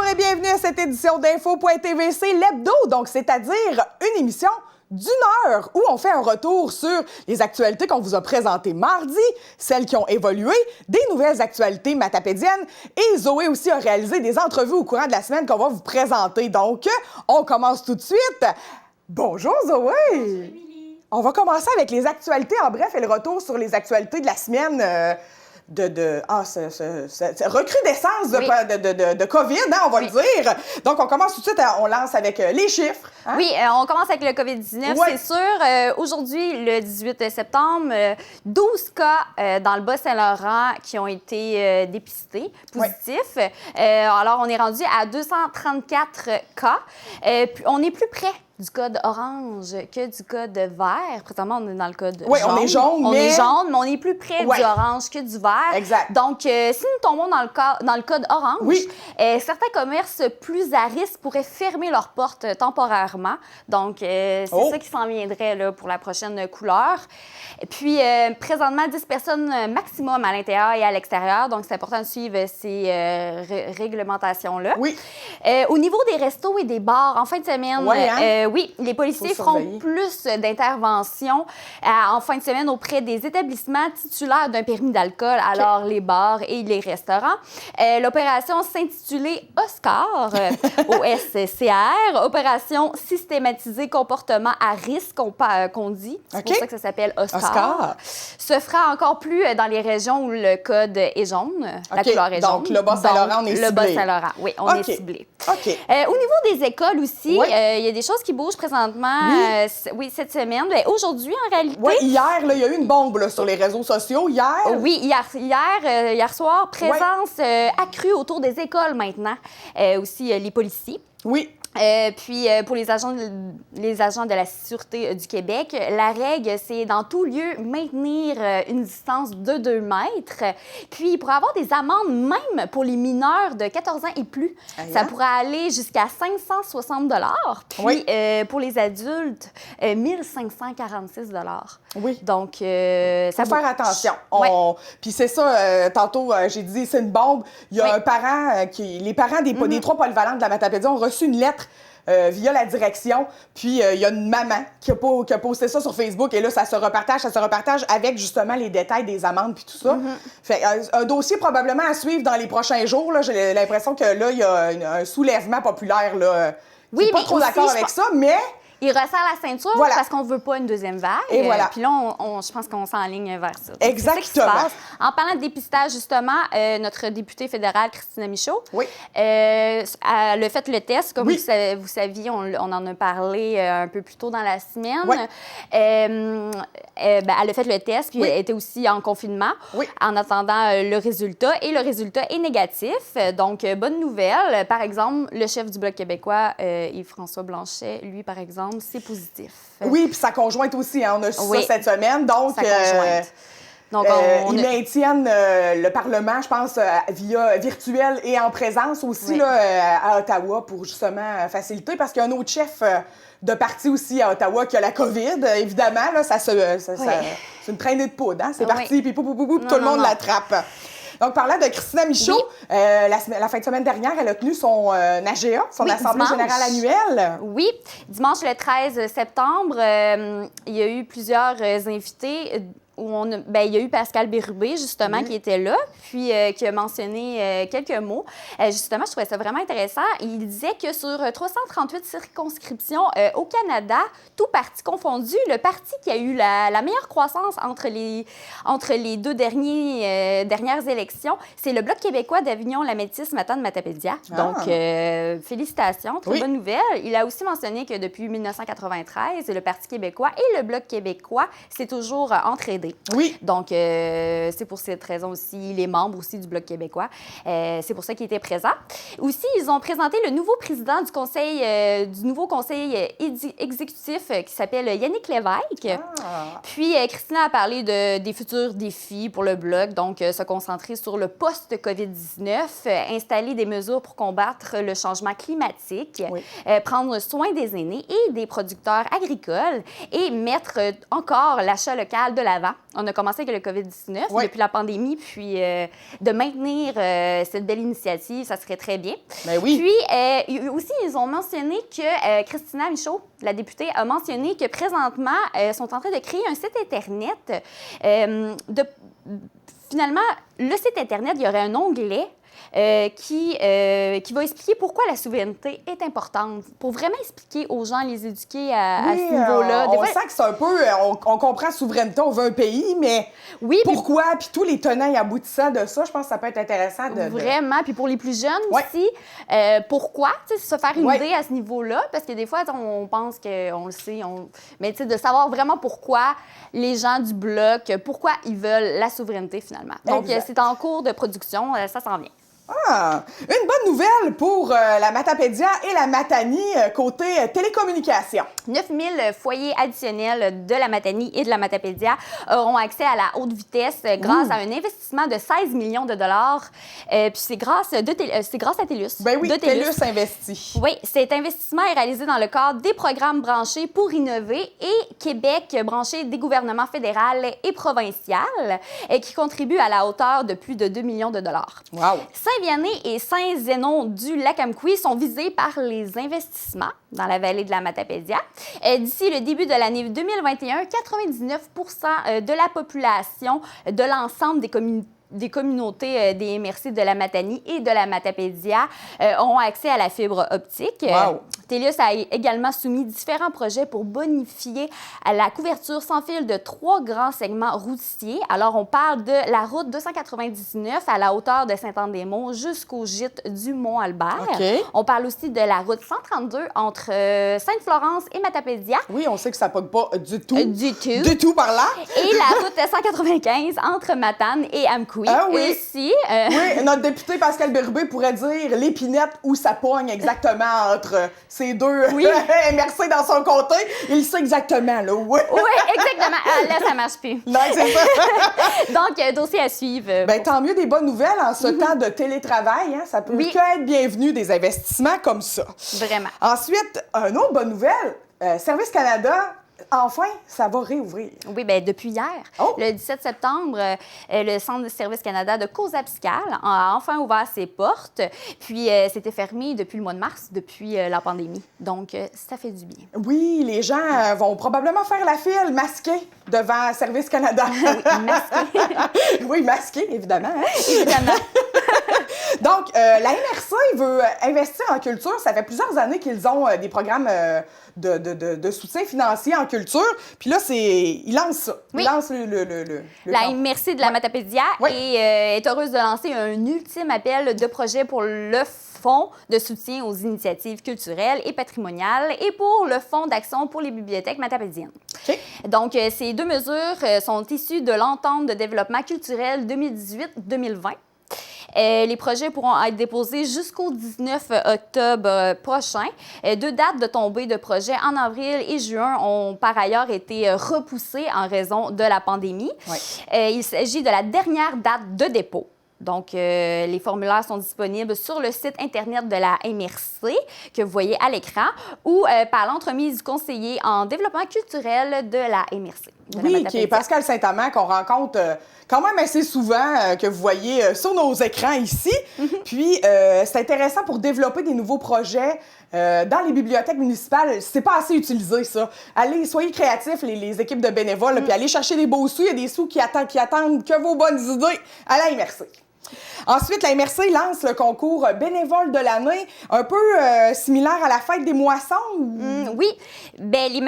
Bonjour et bienvenue à cette édition d'Info.tv, c'est l'hebdo, donc c'est-à-dire une émission d'1 heure où on fait un retour sur les actualités qu'on vous a présentées mardi, celles qui ont évolué, des nouvelles actualités matapédiennes et Zoé aussi a réalisé des entrevues au courant de la semaine qu'on va vous présenter. Donc, on commence tout de suite. Bonjour Zoé! Bonjour Émilie! On va commencer avec les actualités en bref et le retour sur les actualités de la semaine. Recrudescence de COVID, hein, on va le dire. Donc, on commence tout de suite, on lance avec les chiffres. Hein? Oui, on commence avec le COVID-19, c'est sûr. Aujourd'hui, le 18 septembre, 12 cas dans le Bas-Saint-Laurent qui ont été dépistés, positifs. Alors, on est rendu à 234 cas. Puis on est plus près du code orange que du code vert. Présentement, on est dans le code jaune. Oui, on est jaune, On est jaune, mais on est plus près du orange que du vert. Exact. Donc, si nous tombons dans le code orange, certains commerces plus à risque pourraient fermer leurs portes temporairement. Donc, c'est ça qui s'en viendrait là, pour la prochaine couleur. Et puis, présentement, 10 personnes maximum à l'intérieur et à l'extérieur. Donc, c'est important de suivre ces réglementations-là. Oui. Au niveau des restos et des bars, en fin de semaine, oui, les policiers feront plus d'interventions en fin de semaine auprès des établissements titulaires d'un permis d'alcool, alors les bars et les restaurants. L'opération s'intitulait Oscar, OSCR, Opération systématisée comportement à risque, qu'on dit. C'est pour ça que ça s'appelle Oscar. Se fera encore plus dans les régions où le code est jaune, la couleur est jaune. Donc, le Bas-Saint-Laurent, on est ciblé. Le Bas-Saint-Laurent, oui, on est ciblé. Au niveau des écoles aussi, il y a des choses qui bougent présentement, cette semaine. Aujourd'hui, en réalité... Oui, hier, il y a eu une bombe là, sur les réseaux sociaux. Oui, hier soir, présence accrue autour des écoles maintenant. Aussi, les policiers. Oui. Puis, pour les agents de la Sûreté du Québec, la règle, c'est dans tout lieu maintenir une distance de 2 mètres. Puis, il pourrait y avoir des amendes même pour les mineurs de 14 ans et plus. Ça pourrait aller jusqu'à 560 $. Puis, pour les adultes, 1546 $. Oui. Donc, ça faut faire attention. Puis c'est ça, tantôt, j'ai dit, c'est une bombe. Il y a un parent, les parents des 3 polyvalentes de la Matapédia ont reçu une lettre via la direction. Puis il y a une maman qui a posté ça sur Facebook. Et là, ça se repartage avec justement les détails des amendes puis tout ça. Fait un dossier probablement à suivre dans les prochains jours. Là. J'ai l'impression que là, il y a un soulèvement populaire. Là. Je suis pas trop d'accord avec ça, mais... Il resserre la ceinture parce qu'on ne veut pas une deuxième vague. Et voilà. Puis là, je pense qu'on s'enligne vers ça. Donc, exactement. C'est ça qui se passe. En parlant de dépistage, justement, notre députée fédérale, Christina Michaud, elle a fait le test. Comme vous saviez, on en a parlé un peu plus tôt dans la semaine. Elle a fait le test, puis elle était aussi en confinement en attendant le résultat. Et le résultat est négatif. Donc, bonne nouvelle. Par exemple, le chef du Bloc québécois, Yves-François Blanchet, lui, par exemple, c'est positif. Oui, puis sa conjointe aussi, hein, on a su ça cette semaine. Donc, ils maintiennent le Parlement, je pense, via virtuel et en présence aussi là, à Ottawa pour justement faciliter, parce qu'il y a un autre chef de parti aussi à Ottawa qui a la COVID, évidemment. Là, c'est une traînée de poudre. Hein? C'est parti, puis tout le monde l'attrape. Donc, parlant de Christina Michaud, la fin de semaine dernière, elle a tenu son AGA, son Assemblée générale annuelle. Oui, dimanche le 13 septembre, il y a eu plusieurs invités. Il y a eu Pascal Bérubé, justement, qui était là, puis qui a mentionné quelques mots. Justement, je trouvais ça vraiment intéressant. Il disait que sur 338 circonscriptions au Canada, tout parti confondu, le parti qui a eu la meilleure croissance entre les deux dernières élections, c'est le Bloc québécois d'Avignon-la-Métis-Matane-Matapédia. Donc, félicitations, très bonne nouvelle. Il a aussi mentionné que depuis 1993, le Parti québécois et le Bloc québécois s'est toujours entraidé. Oui. Donc, c'est pour cette raison aussi, les membres aussi du Bloc québécois, c'est pour ça qu'ils étaient présents. Aussi, ils ont présenté le nouveau président du nouveau conseil exécutif qui s'appelle Yannick Lévesque. Puis, Christina a parlé des futurs défis pour le Bloc, donc se concentrer sur le post-COVID-19, installer des mesures pour combattre le changement climatique, prendre soin des aînés et des producteurs agricoles et mettre encore l'achat local de l'avant. On a commencé avec le COVID-19 depuis la pandémie, puis de maintenir cette belle initiative, ça serait très bien. Ben oui. Puis aussi, ils ont mentionné que Christina Michaud, la députée, a mentionné que présentement, sont en train de créer un site Internet. Finalement, le site Internet, il y aurait un onglet qui va expliquer pourquoi la souveraineté est importante, pour vraiment expliquer aux gens, les éduquer à ce niveau-là. On sent que c'est un peu... On comprend souveraineté, on veut un pays, mais pourquoi? Puis tous les tenants et aboutissants de ça, je pense que ça peut être intéressant de... Vraiment. Puis pour les plus jeunes aussi, pourquoi? Se faire une idée à ce niveau-là, parce que des fois, on pense qu'on le sait, mais de savoir vraiment pourquoi les gens du Bloc, pourquoi ils veulent la souveraineté, finalement. Donc, c'est en cours de production, ça s'en vient. Ah, une bonne nouvelle pour la Matapédia et la Matanie côté télécommunications. 9 000 foyers additionnels de la Matanie et de la Matapédia auront accès à la haute vitesse grâce à un investissement de 16 millions de dollars. Puis c'est grâce à TELUS. Ben oui, TELUS investit. Oui, cet investissement est réalisé dans le cadre des programmes branchés pour innover et Québec branché des gouvernements fédéral et provincial qui contribuent à la hauteur de plus de 2 millions de dollars. Wow! Saint-Vianney et Saint-Zénon du Lac-Amqui sont visés par les investissements dans la vallée de la Matapédia. D'ici le début de l'année 2021, 99 de la population de l'ensemble des communautés des MRC de la Matanie et de la Matapédia auront accès à la fibre optique. Wow. TELUS a également soumis différents projets pour bonifier la couverture sans fil de 3 grands segments routiers. Alors, on parle de la route 299 à la hauteur de Saint-Anne-des-Monts jusqu'au gîte du Mont-Albert. Okay. On parle aussi de la route 132 entre Sainte-Florence et Matapédia. Oui, on sait que ça ne pogne pas du tout. Du tout par là. Et la route 195 entre Matane et Amqui. Ah oui. Aussi, oui, notre député Pascal Bérubé pourrait dire l'épinette où ça pogne exactement entre ces deux MRC dans son comté. Il sait exactement, là. Oui, exactement. Là, ça marche plus. Non, c'est ça. Donc, dossier à suivre. Bien, tant mieux des bonnes nouvelles en ce temps de télétravail. Hein? Ça peut que être bienvenu des investissements comme ça. Vraiment. Ensuite, une autre bonne nouvelle, Service Canada... Enfin, ça va réouvrir. Oui, bien, depuis hier. Le 17 septembre, le Centre de Service Canada de Cosapiscal a enfin ouvert ses portes. Puis, c'était fermé depuis le mois de mars, depuis la pandémie. Donc, ça fait du bien. Oui, les gens vont probablement faire la file masqués devant Service Canada. Oui, masqués. Oui, masqués, évidemment. Hein? Évidemment. Donc, la MRC veut investir en culture. Ça fait plusieurs années qu'ils ont des programmes de soutien financier en culture. Puis là, ils lancent ça. Ils lancent la MRC de la Matapédia est heureuse de lancer un ultime appel de projet pour le Fonds de soutien aux initiatives culturelles et patrimoniales et pour le Fonds d'action pour les bibliothèques matapédiennes. Okay. Donc, ces deux mesures sont issues de l'entente de développement culturel 2018-2020. Les projets pourront être déposés jusqu'au 19 octobre prochain. 2 dates de tombée de projets en avril et juin ont par ailleurs été repoussées en raison de la pandémie. Oui. Il s'agit de la dernière date de dépôt. Donc, les formulaires sont disponibles sur le site Internet de la MRC que vous voyez à l'écran ou par l'entremise du conseiller en développement culturel de la MRC. Oui, qui est Pascal Saint-Amand, qu'on rencontre quand même assez souvent, que vous voyez sur nos écrans ici. Puis, c'est intéressant pour développer des nouveaux projets dans les bibliothèques municipales. C'est pas assez utilisé, ça. Allez, soyez créatifs, les équipes de bénévoles, puis allez chercher des beaux sous. Il y a des sous qui attendent que vos bonnes idées à la MRC. Ensuite, la MRC lance le concours bénévole de l'année, un peu similaire à la fête des moissons. Oui. Bien, les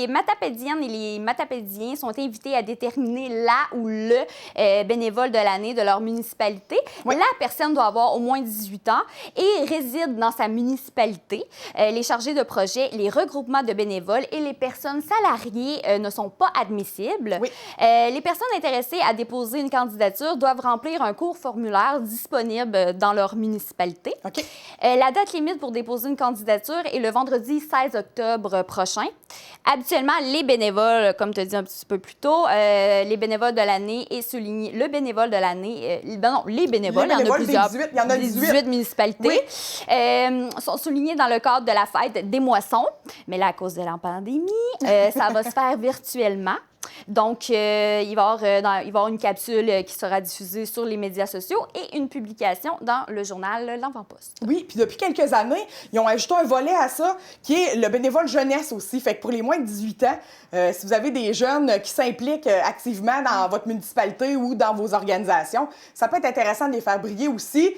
Matapédiennes et les Matapédiens sont invités à déterminer la ou le bénévole de l'année de leur municipalité. Oui. La personne doit avoir au moins 18 ans et réside dans sa municipalité. Les chargés de projet, les regroupements de bénévoles et les personnes salariées ne sont pas admissibles. Oui. Les personnes intéressées à déposer une candidature doivent remplir un court formulaire disponible dans leur municipalité. Okay. La date limite pour déposer une candidature est le vendredi 16 octobre prochain. Habituellement, les bénévoles, comme tu as dit un petit peu plus tôt, les bénévoles de l'année est souligné. Le bénévole de l'année, les bénévoles, il y en a plusieurs. Il y en a 18 municipalités. Sont soulignés dans le cadre de la fête des moissons. Mais là, à cause de la pandémie, ça va se faire virtuellement. Donc, il va y avoir une capsule qui sera diffusée sur les médias sociaux et une publication dans le journal L'Enfant-Poste. Oui, puis depuis quelques années, ils ont ajouté un volet à ça qui est le bénévole jeunesse aussi. Fait que pour les moins de 18 ans, si vous avez des jeunes qui s'impliquent activement dans votre municipalité ou dans vos organisations, ça peut être intéressant de les faire briller aussi.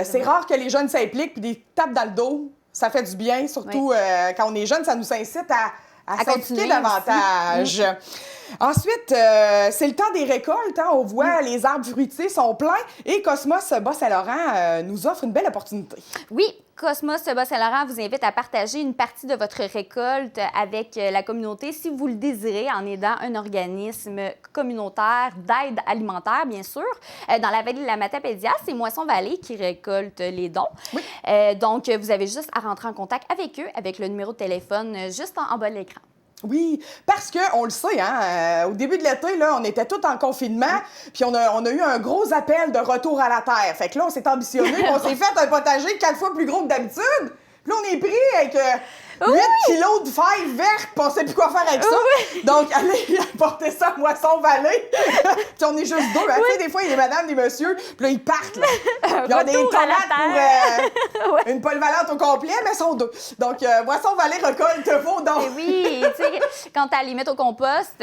C'est rare que les jeunes s'impliquent puis des tapes dans le dos. Ça fait du bien, surtout quand on est jeune, ça nous incite à s'impliquer davantage. Ensuite, c'est le temps des récoltes. Hein? On voit les arbres fruitiers sont pleins et Cosmos Bas-Saint-Laurent nous offre une belle opportunité. Oui, Cosmos Bas-Saint-Laurent vous invite à partager une partie de votre récolte avec la communauté si vous le désirez en aidant un organisme communautaire d'aide alimentaire, bien sûr. Dans la vallée de la Matapédia, c'est Moisson Vallée qui récolte les dons. Oui. Donc, vous avez juste à rentrer en contact avec eux avec le numéro de téléphone juste en bas de l'écran. Oui, parce qu'on le sait, hein, au début de l'été, là, on était tous en confinement, puis on a eu un gros appel de retour à la terre. Fait que là, on s'est ambitionné, puis on s'est fait un potager 4 fois plus gros que d'habitude. Puis là, on est pris avec 8 kilos de fèves vertes, puis on sait plus quoi faire avec ça. Oui. Donc, allez apporter ça à Moisson Vallée. Puis on est juste deux. Hein. Tu sais, des fois, il y a des madames, des messieurs, puis là, ils partent. Là. Ils ont des tomates pour une polyvalente au complet, mais ils sont deux. Donc, Moisson Vallée récolte vos dons. Et oui, tu sais, quand tu as à les mettre au compost,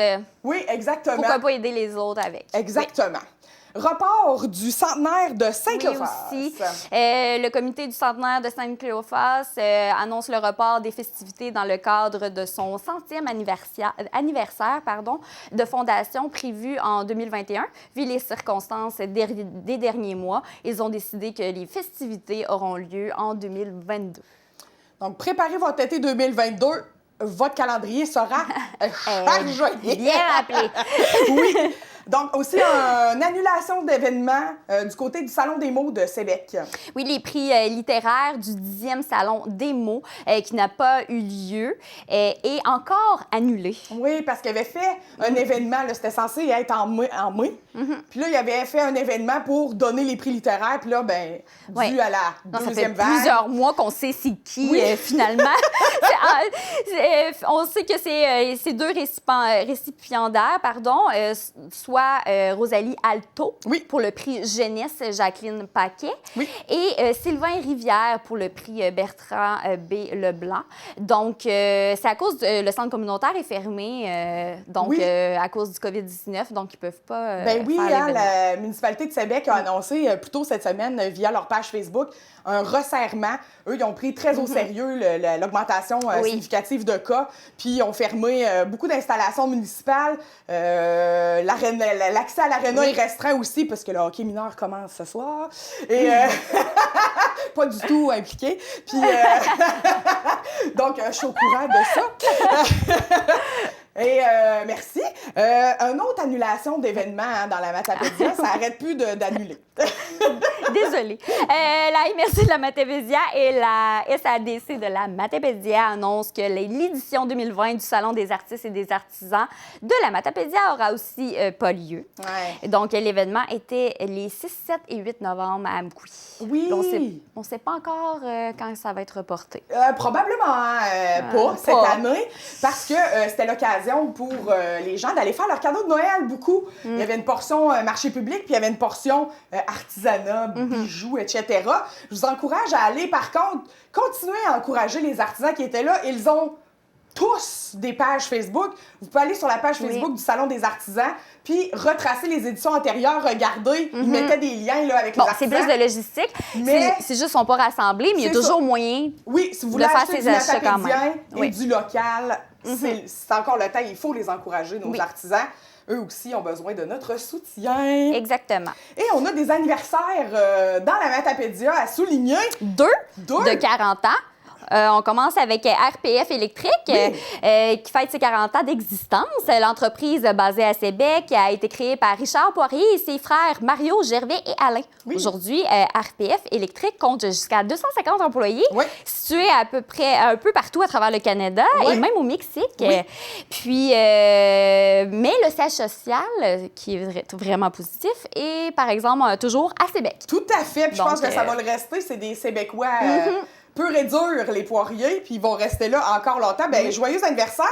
oui, exactement. Pourquoi pas aider les autres avec? Exactement. Oui. Report du centenaire de Saint-Cléophas. Oui, aussi. Le comité du centenaire de Saint-Cléophas annonce le report des festivités dans le cadre de son 100e anniversaire de fondation prévu en 2021. Vu les circonstances des derniers mois, ils ont décidé que les festivités auront lieu en 2022. Donc, préparez votre été 2022. Votre calendrier sera chargé. Bien rappelé. Oui. Donc, aussi, une annulation d'événements du côté du Salon des mots de Sébec. Oui, les prix littéraires du 10e Salon des mots qui n'a pas eu lieu est encore annulé. Oui, parce qu'il avait fait un événement, c'était censé être en mai. Puis là, il avait fait un événement pour donner les prix littéraires. Puis là, bien, dû à la deuxième vague. Ça fait plusieurs mois qu'on sait c'est qui, finalement. On sait que c'est deux récipiendaires, soit Rosalie Alto pour le prix Jeunesse Jacqueline Paquet et Sylvain Rivière pour le prix Bertrand B. Leblanc. Donc, c'est à cause le centre communautaire est fermé, à cause du COVID-19, donc ils ne peuvent pas faire l'événement. La municipalité de Sébec a annoncé plus tôt cette semaine via leur page Facebook un resserrement. Eux, ils ont pris très au sérieux l'augmentation significative de cas, puis ils ont fermé beaucoup d'installations municipales. L'accès à l'aréna est restreint aussi, parce que le hockey mineur commence ce soir. Et pas du tout impliqué. Puis, donc, je suis au courant de ça. Et merci. Une autre annulation d'événements dans la Matapédia, ça n'arrête plus d'annuler. Désolée. La MRC de la Matapédia et la SADC de la Matapédia annoncent que l'édition 2020 du Salon des artistes et des artisans de la Matapédia aura aussi pas lieu. Ouais. Donc, l'événement était les 6, 7 et 8 novembre à Amkoui. Oui. On ne sait pas encore quand ça va être reporté. Probablement pas cette année, parce que c'était l'occasion pour les gens d'aller faire leur cadeau de Noël beaucoup. Il y avait une portion marché public, puis il y avait une portion artisanat, bijoux, etc. Je vous encourage à aller, par contre, continuer à encourager les artisans qui étaient là. Ils ont tous des pages Facebook. Vous pouvez aller sur la page Facebook du Salon des artisans, puis retracer les éditions antérieures, regarder. Ils mettaient des liens là, avec les artisans. C'est plus de logistique. Mais c'est juste qu'ils ne sont pas rassemblés, mais il y a toujours moyen si vous voulez acheter du matapédien et du local, c'est encore le temps. Il faut les encourager, nos artisans. Eux aussi ont besoin de notre soutien. Exactement. Et on a des anniversaires dans la Matapédia à souligner. Deux de 40 ans. On commence avec RPF Électrique, qui fête ses 40 ans d'existence. L'entreprise basée à Sébec a été créée par Richard Poirier et ses frères Mario, Gervais et Alain. Oui. Aujourd'hui, RPF Électrique compte jusqu'à 250 employés, situés à peu près un peu partout à travers le Canada et même au Mexique. Oui. Puis, mais le siège social, qui est vraiment positif, est par exemple toujours à Sébec. Tout à fait. Puis je pense que ça va le rester. C'est des Sébécois... pur et dur, les Poiriers, puis ils vont rester là encore longtemps. Bien, joyeux anniversaire!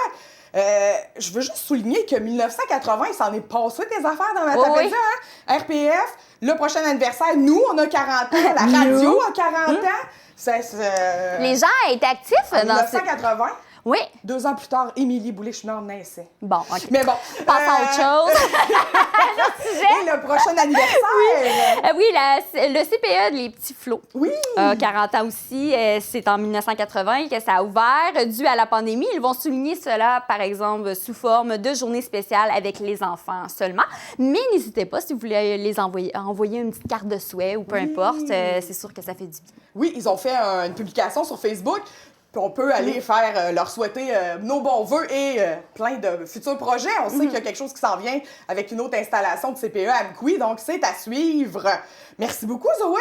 Je veux juste souligner que 1980, il s'en est passé des affaires dans Matapédia. Hein? RPF, le prochain anniversaire, nous, on a 40 ans, la radio a 40 ans. Les gens étaient actifs en dans 1980. Oui. 2 ans plus tard, Émilie Boulay-Chouinard naissait. Bon, OK. Mais bon. Passe à autre chose. Notre sujet. Et le prochain anniversaire. Oui, le CPE, les petits flots. Oui. 40 ans aussi. C'est en 1980 que ça a ouvert. Dû à la pandémie, ils vont souligner cela, par exemple, sous forme de journée spéciale avec les enfants seulement. Mais n'hésitez pas, si vous voulez les envoyer une petite carte de souhait ou peu importe, c'est sûr que ça fait du bien. Oui, ils ont fait une publication sur Facebook. Puis on peut aller faire leur souhaiter nos bons vœux et plein de futurs projets. On sait qu'il y a quelque chose qui s'en vient avec une autre installation de CPE à Amqui, donc c'est à suivre. Merci beaucoup, Zoé!